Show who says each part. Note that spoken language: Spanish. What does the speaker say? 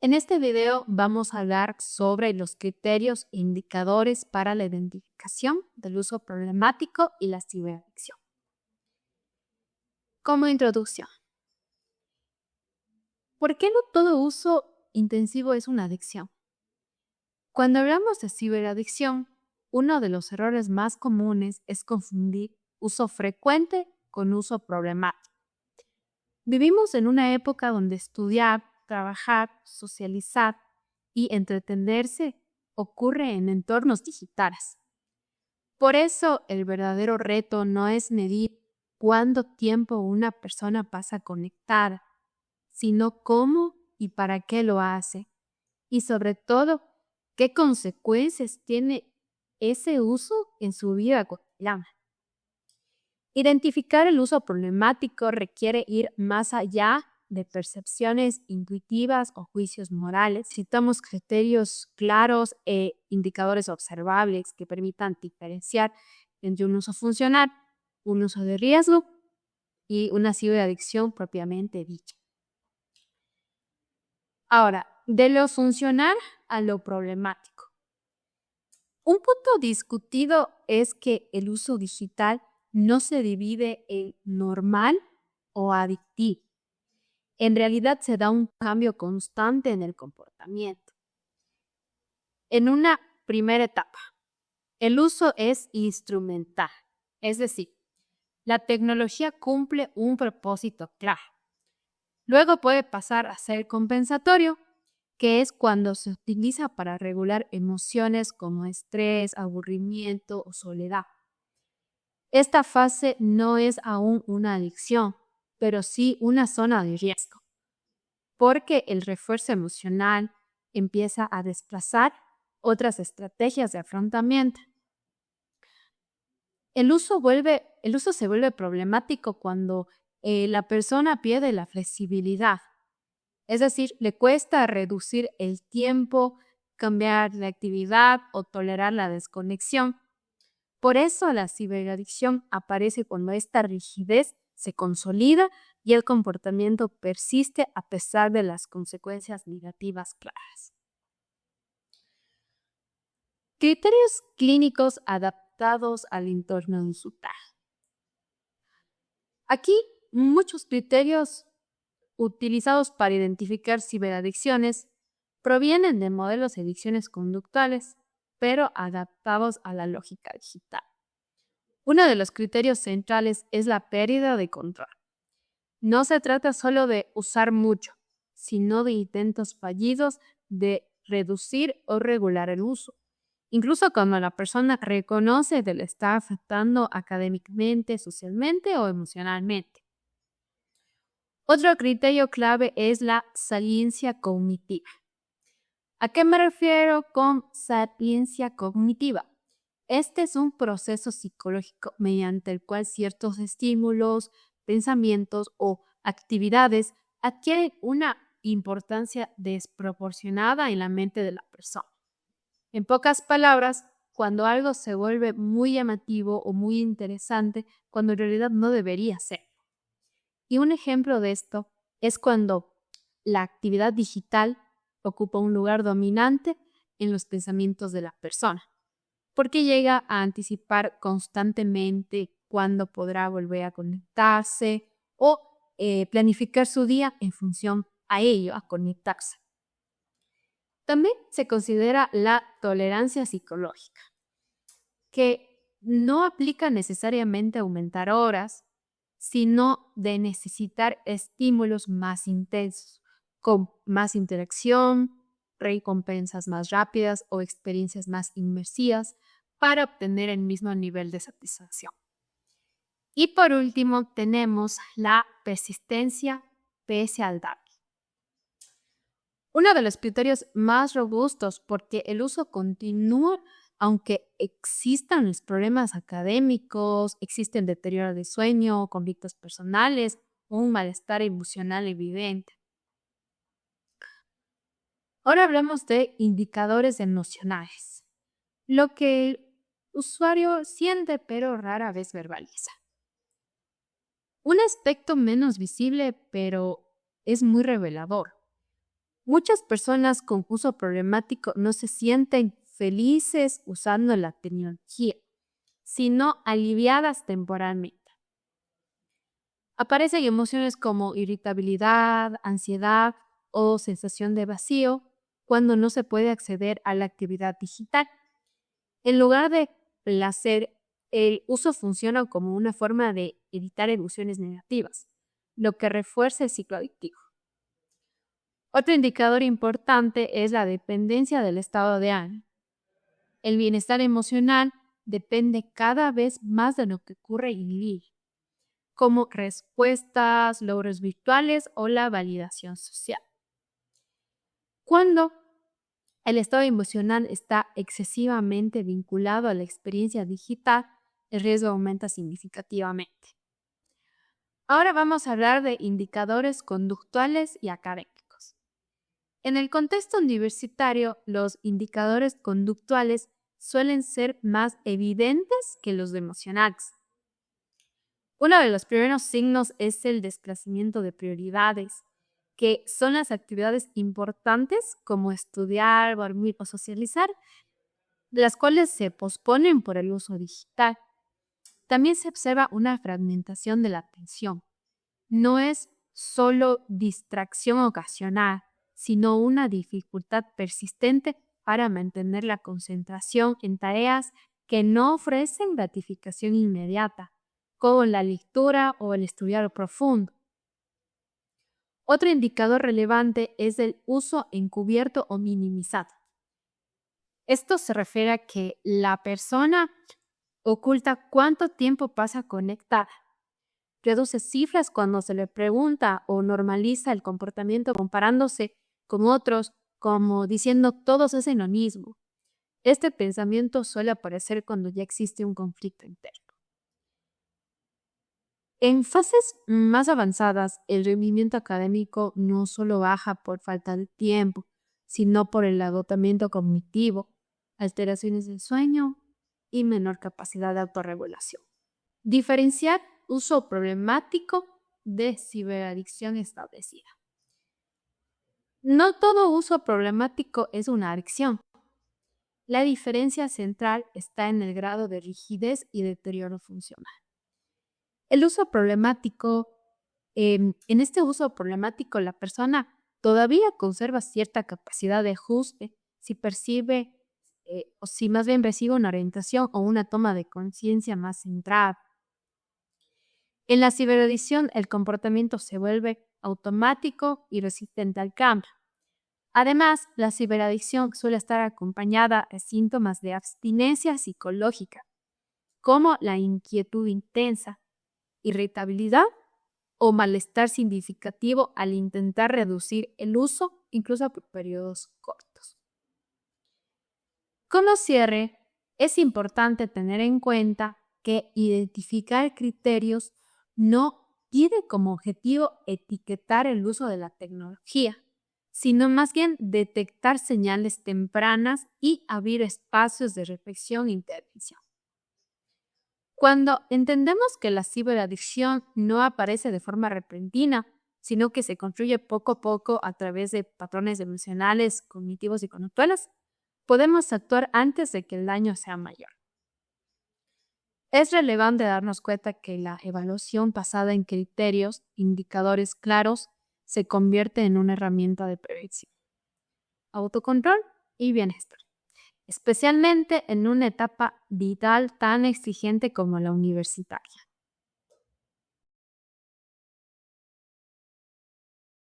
Speaker 1: En este video vamos a hablar sobre los criterios e indicadores para la identificación del uso problemático y la ciberadicción. Como introducción, ¿por qué no todo uso intensivo es una adicción? Cuando hablamos de ciberadicción, uno de los errores más comunes es confundir uso frecuente con uso problemático. Vivimos en una época donde estudiar, trabajar, socializar y entretenerse ocurre en entornos digitales. Por eso, el verdadero reto no es medir cuánto tiempo una persona pasa conectada, sino cómo y para qué lo hace. Y sobre todo, qué consecuencias tiene ese uso en su vida cotidiana. Identificar el uso problemático requiere ir más allá de percepciones intuitivas o juicios morales. Necesitamos criterios claros e indicadores observables que permitan diferenciar entre un uso funcional, un uso de riesgo y una ciberadicción propiamente dicha. Ahora, de lo funcional a lo problemático. Un punto discutido es que el uso digital no se divide en normal o adictivo. En realidad se da un cambio constante en el comportamiento. En una primera etapa, el uso es instrumental, es decir, la tecnología cumple un propósito claro. Luego puede pasar a ser compensatorio, que es cuando se utiliza para regular emociones como estrés, aburrimiento o soledad. Esta fase no es aún una adicción, pero sí una zona de riesgo, porque el refuerzo emocional empieza a desplazar otras estrategias de afrontamiento. El uso se vuelve problemático cuando la persona pierde la flexibilidad, es decir, le cuesta reducir el tiempo, cambiar de actividad o tolerar la desconexión. Por eso la ciberadicción aparece cuando esta rigidez se consolida y el comportamiento persiste a pesar de las consecuencias negativas claras. Criterios clínicos adaptados al entorno digital. Aquí muchos criterios utilizados para identificar ciberadicciones provienen de modelos de adicciones conductuales, pero adaptados a la lógica digital. Uno de los criterios centrales es la pérdida de control. No se trata solo de usar mucho, sino de intentos fallidos de reducir o regular el uso. Incluso cuando la persona reconoce que le está afectando académicamente, socialmente o emocionalmente. Otro criterio clave es la saliencia cognitiva. ¿A qué me refiero con sapiencia cognitiva? Este es un proceso psicológico mediante el cual ciertos estímulos, pensamientos o actividades adquieren una importancia desproporcionada en la mente de la persona. En pocas palabras, cuando algo se vuelve muy llamativo o muy interesante, cuando en realidad no debería ser. Y un ejemplo de esto es cuando la actividad digital ocupa un lugar dominante en los pensamientos de la persona, porque llega a anticipar constantemente cuándo podrá volver a conectarse o planificar su día en función a ello, a conectarse. También se considera la tolerancia psicológica, que no aplica necesariamente a aumentar horas, sino de necesitar estímulos más intensos, con más interacción, recompensas más rápidas o experiencias más inmersivas para obtener el mismo nivel de satisfacción. Y por último, tenemos la persistencia pese al daño. Uno de los criterios más robustos porque el uso continúa aunque existan los problemas académicos, existen deterioro de sueño, conflictos personales, un malestar emocional evidente. Ahora hablamos de indicadores emocionales, lo que el usuario siente pero rara vez verbaliza. Un aspecto menos visible pero es muy revelador. Muchas personas con uso problemático no se sienten felices usando la tecnología, sino aliviadas temporalmente. Aparecen emociones como irritabilidad, ansiedad o sensación de vacío cuando no se puede acceder a la actividad digital. En lugar de placer, el uso funciona como una forma de evitar emociones negativas, lo que refuerza el ciclo adictivo. Otro indicador importante es la dependencia del estado de ánimo. El bienestar emocional depende cada vez más de lo que ocurre en línea, como respuestas, logros virtuales o la validación social. Cuando el estado emocional está excesivamente vinculado a la experiencia digital, el riesgo aumenta significativamente. Ahora vamos a hablar de indicadores conductuales y académicos. En el contexto universitario, los indicadores conductuales suelen ser más evidentes que los emocionales. Uno de los primeros signos es el desplazamiento de prioridades, que son las actividades importantes como estudiar, dormir o socializar, de las cuales se posponen por el uso digital. También se observa una fragmentación de la atención. No es solo distracción ocasional, sino una dificultad persistente para mantener la concentración en tareas que no ofrecen gratificación inmediata, como la lectura o el estudiar profundo. Otro indicador relevante es el uso encubierto o minimizado. Esto se refiere a que la persona oculta cuánto tiempo pasa conectada, reduce cifras cuando se le pregunta o normaliza el comportamiento comparándose con otros, como diciendo todos hacen lo mismo. Este pensamiento suele aparecer cuando ya existe un conflicto interno. En fases más avanzadas, el rendimiento académico no solo baja por falta de tiempo, sino por el agotamiento cognitivo, alteraciones del sueño y menor capacidad de autorregulación. Diferenciar uso problemático de ciberadicción establecida. No todo uso problemático es una adicción. La diferencia central está en el grado de rigidez y deterioro funcional. El uso problemático, en este uso problemático la persona todavía conserva cierta capacidad de ajuste si percibe o si más bien recibe una orientación o una toma de conciencia más centrada. En la ciberadicción el comportamiento se vuelve automático y resistente al cambio. Además, la ciberadicción suele estar acompañada de síntomas de abstinencia psicológica, como la inquietud intensa, irritabilidad o malestar significativo al intentar reducir el uso, incluso por periodos cortos. Como cierre, es importante tener en cuenta que identificar criterios no tiene como objetivo etiquetar el uso de la tecnología, sino más bien detectar señales tempranas y abrir espacios de reflexión e intervención. Cuando entendemos que la ciberadicción no aparece de forma repentina, sino que se construye poco a poco a través de patrones emocionales, cognitivos y conductuales, podemos actuar antes de que el daño sea mayor. Es relevante darnos cuenta que la evaluación basada en criterios, indicadores claros, se convierte en una herramienta de prevención, autocontrol y bienestar, especialmente en una etapa vital tan exigente como la universitaria.